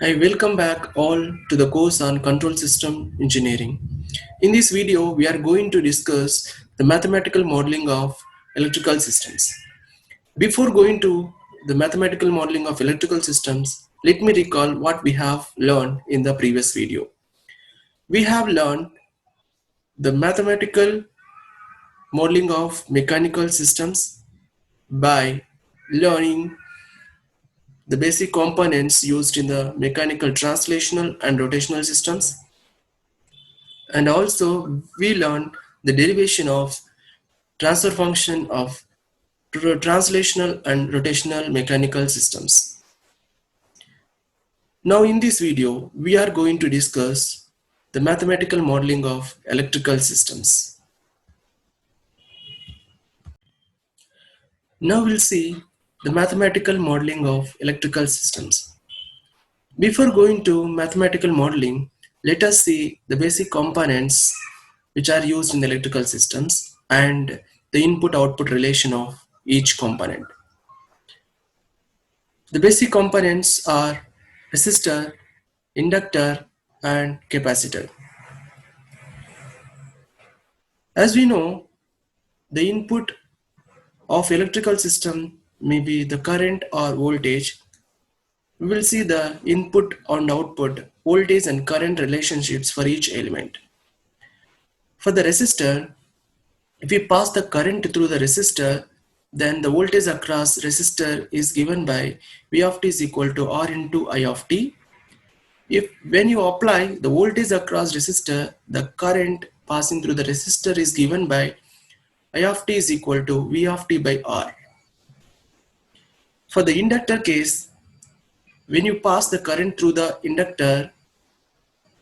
Hi, welcome back all to the course on Control System Engineering. In this video, we are going to discuss the mathematical modeling of electrical systems. Before going to the mathematical modeling of electrical systems, let me recall what we have learned in the previous video. We have learned the mathematical modeling of mechanical systems by learning the basic components used in the mechanical translational and rotational systems. And also we learned the derivation of transfer function of translational and rotational mechanical systems. Now in this video, we are going to discuss the mathematical modeling of electrical systems. Now we'll see the mathematical modeling of electrical systems. Before going to mathematical modeling, let us see the basic components which are used in the electrical systems and the input-output relation of each component. The basic components are resistor, inductor, and capacitor. As we know, the input of electrical system may be the current or voltage. We will see the input and output voltage and current relationships for each element. For the resistor, if we pass the current through the resistor, then the voltage across resistor is given by V of t is equal to R into I of t. If when you apply the voltage across resistor, the current passing through the resistor is given by I of t is equal to V of t by R. For the inductor case, when you pass the current through the inductor,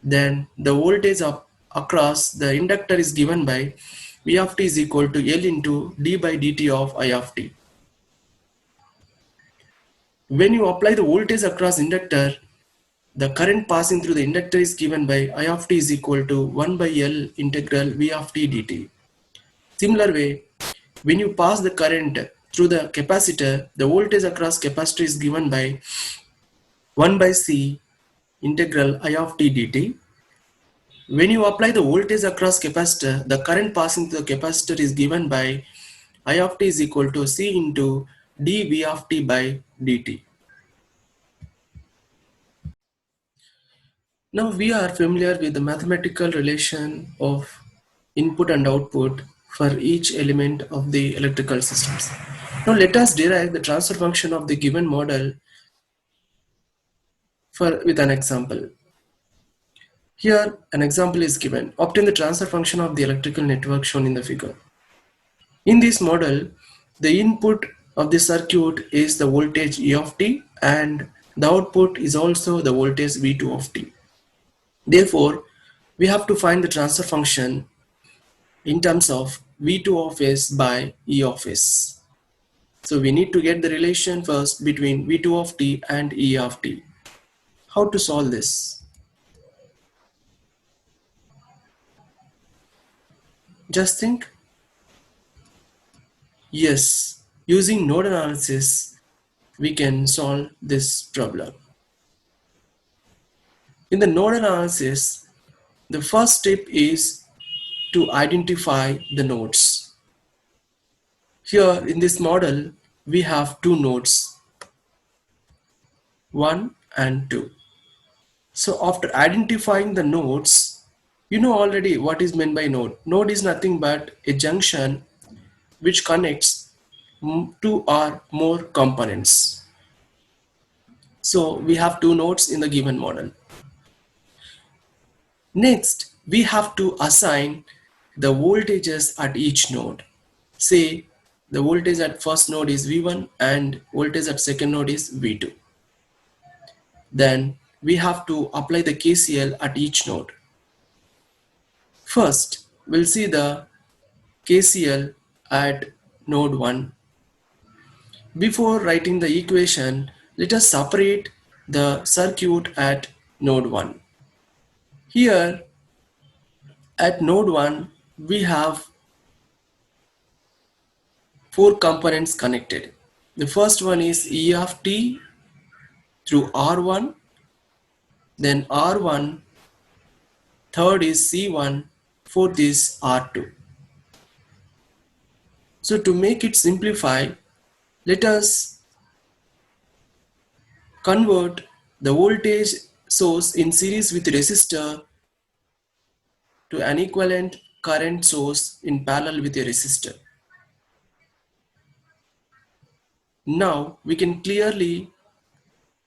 then the voltage across the inductor is given by V of t is equal to L into d by dt of I of t. When you apply the voltage across inductor, the current passing through the inductor is given by I of t is equal to 1 by L integral V of t dt. Similar way, when you pass the current through the capacitor, the voltage across capacitor is given by 1 by C integral I of t dt. When you apply the voltage across capacitor, the current passing through the capacitor is given by I of t is equal to C into dV of t by dt. Now we are familiar with the mathematical relation of input and output for each element of the electrical systems. Now let us derive the transfer function of the given model with an example. Here an example is given. Obtain the transfer function of the electrical network shown in the figure. In this model, the input of the circuit is the voltage E of t and the output is also the voltage V2 of t. Therefore, we have to find the transfer function in terms of V2 of s by E of s. So we need to get the relation first between V2 of t and E of t. How to solve this? Just think. Yes, using node analysis, we can solve this problem. In the node analysis, the first step is to identify the nodes. Here in this model, we have two nodes, 1 and 2. So after identifying the nodes, you know already what is meant by node. Node is nothing but a junction which connects two or more components. So we have two nodes in the given model. Next, we have to assign the voltages at each node. Say the voltage at first node is V1 and voltage at second node is V2. Then we have to apply the KCL at each node. First, we'll see the KCL at node 1. Before writing the equation, let us separate the circuit at node 1. Here at node 1, we have four components connected. The first one is E of t through R1 then R1, third is C1, fourth is R2. So to make it simplify, let us convert the voltage source in series with resistor to an equivalent current source in parallel with a resistor. Now we can clearly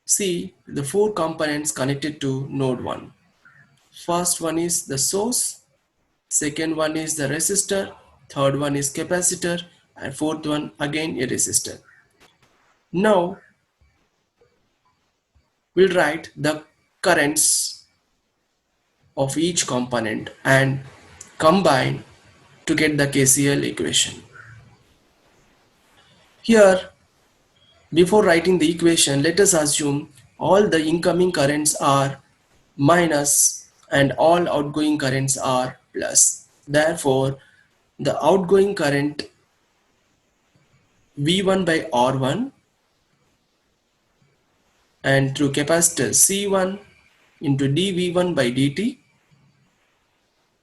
see the four components connected to node 1. First one is the source, second one is the resistor, third one is capacitor, and fourth one again a resistor. Now we'll write the currents of each component and combine to get the KCL equation. Here, before writing the equation, let us assume all the incoming currents are minus and all outgoing currents are plus. Therefore, the outgoing current V1 by R1 and through capacitor C1 into dV1 by dt,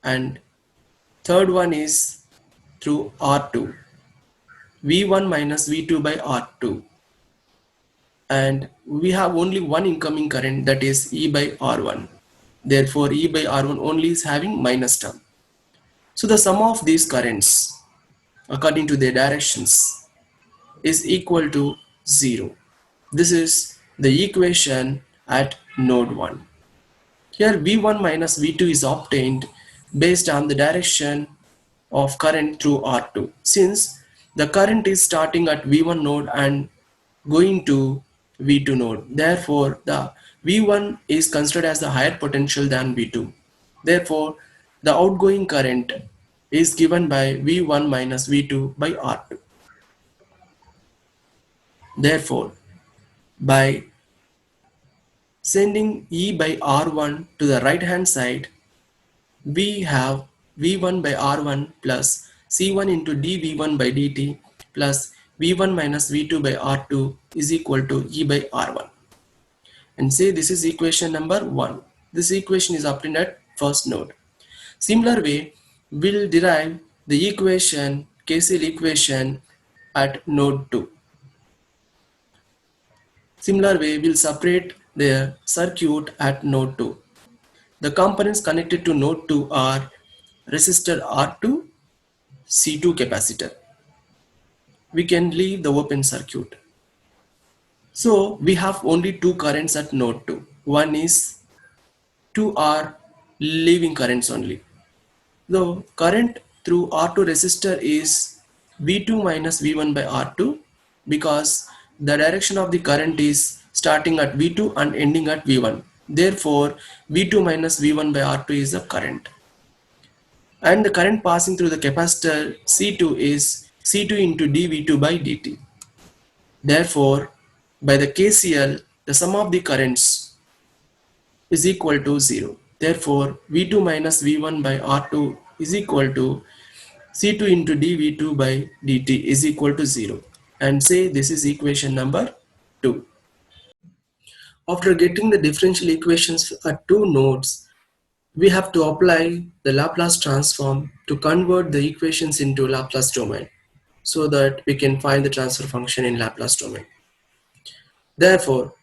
and third one is through R2, V1 minus V2 by R2, and we have only one incoming current, that is E by R1. Therefore, E by R1 only is having minus term. So the sum of these currents according to their directions is equal to 0. This is the equation at node 1. Here V1 minus V2 is obtained based on the direction of current through R2. Since the current is starting at V1 node and going to V2 node, therefore the V1 is considered as the higher potential than V2. Therefore, the outgoing current is given by V1 minus V2 by R2. Therefore, by sending E by R1 to the right hand side, we have V1 by R1 plus C1 into dV1 by dt plus V1 minus V2 by R2 is equal to E by R1. And say this is equation number 1. This equation is obtained at first node. Similar way, we'll derive the equation, KCL equation at node 2. Similar way, we'll separate the circuit at node 2. The components connected to node 2 are resistor R2, C2 capacitor. We can leave the open circuit. So we have only two currents at node 2. One is 2R leaving currents only. The current through R2 resistor is V2 minus V1 by R2 because the direction of the current is starting at V2 and ending at V1. Therefore, V2 minus V1 by R2 is the current. And the current passing through the capacitor C2 is C2 into dV2 by dt. Therefore, by the KCL, the sum of the currents is equal to 0. Therefore, V2 minus V1 by R2 is equal to C2 into dV2 by dt is equal to 0. And say this is equation number 2. After getting the differential equations at two nodes, we have to apply the Laplace transform to convert the equations into Laplace domain so that we can find the transfer function in Laplace domain. Therefore,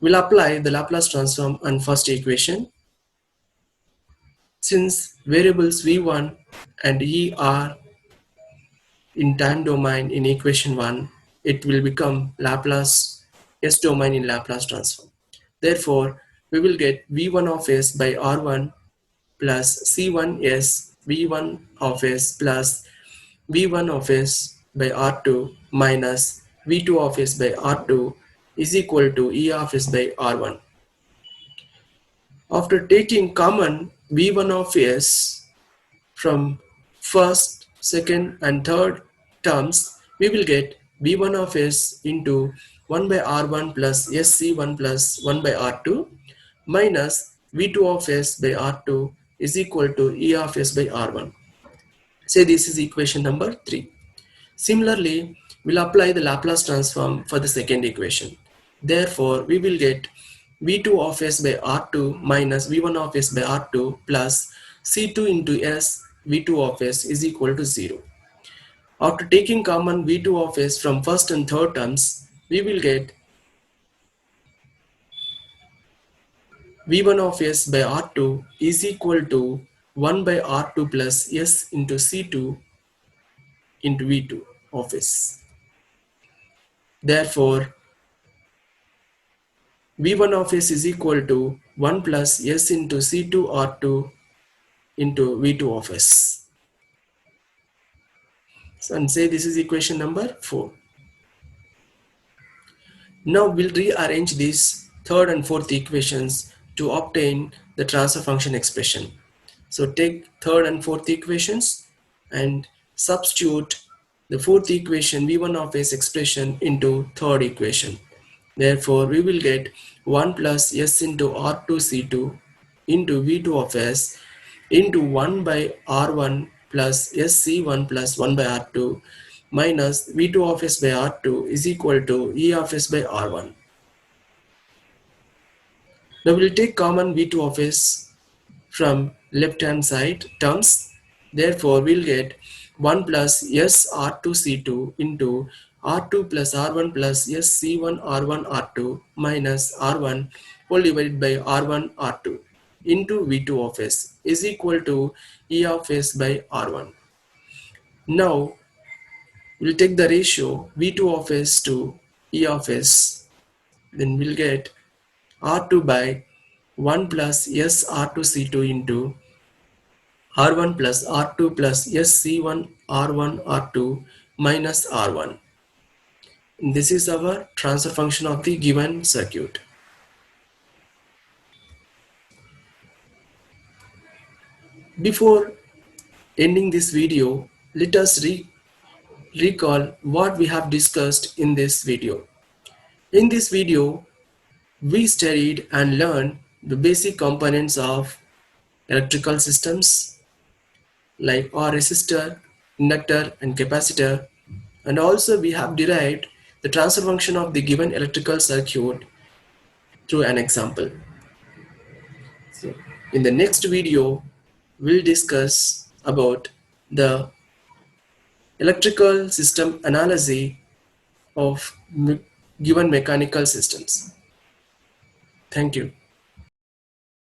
we'll apply the Laplace transform on first equation. Since variables v1 and e are in time domain in equation 1, it will become Laplace S domain in Laplace transform. Therefore, we will get v1 of s by r1 plus c1s v1 of s plus v1 of s by r2 minus v2 of s by r2 is equal to e of s by r1. After taking common v1 of s from first, second and third terms, we will get v1 of s into 1 by r1 plus sc1 plus 1 by r2 minus v2 of s by r2 is equal to e of s by r1. Say this is equation number 3. Similarly, we'll apply the Laplace transform for the second equation. Therefore, we will get V2 of S by R2 minus V1 of S by R2 plus C2 into S V2 of S is equal to 0. After taking common V2 of S from first and third terms, we will get V1 of S by R2 is equal to 1 by R2 plus S into C2 into V2 of S. Therefore, V1 of S is equal to 1 plus S into C2 R2 into V2 of S. So, and say this is equation number 4. Now we'll rearrange these third and fourth equations to obtain the transfer function expression. So take third and fourth equations and substitute the fourth equation V1 of S expression into third equation. Therefore, we will get 1 plus S into R2C2 into V2 of S into 1 by R1 plus SC1 plus 1 by R2 minus V2 of S by R2 is equal to E of S by R1. Now we'll take common V2 of S from left hand side terms. Therefore, we'll get 1 plus S R2C2 into R2 plus R1 plus S C1 R1 R2 minus R1 whole divided by R1 R2 into V2 of S is equal to E of S by R1. Now, we'll take the ratio V2 of S to E of S. Then we'll get R2 by 1 plus S R2C2 into R1 plus R2 plus SC1 R1 R2 minus R1. This is our transfer function of the given circuit. Before ending this video, let us recall what we have discussed in this video. In this video, we studied and learned the basic components of electrical systems like our resistor, inductor and capacitor, and also we have derived the transfer function of the given electrical circuit through an example. So in the next video, we'll discuss about the electrical system analysis of given mechanical systems. Thank you.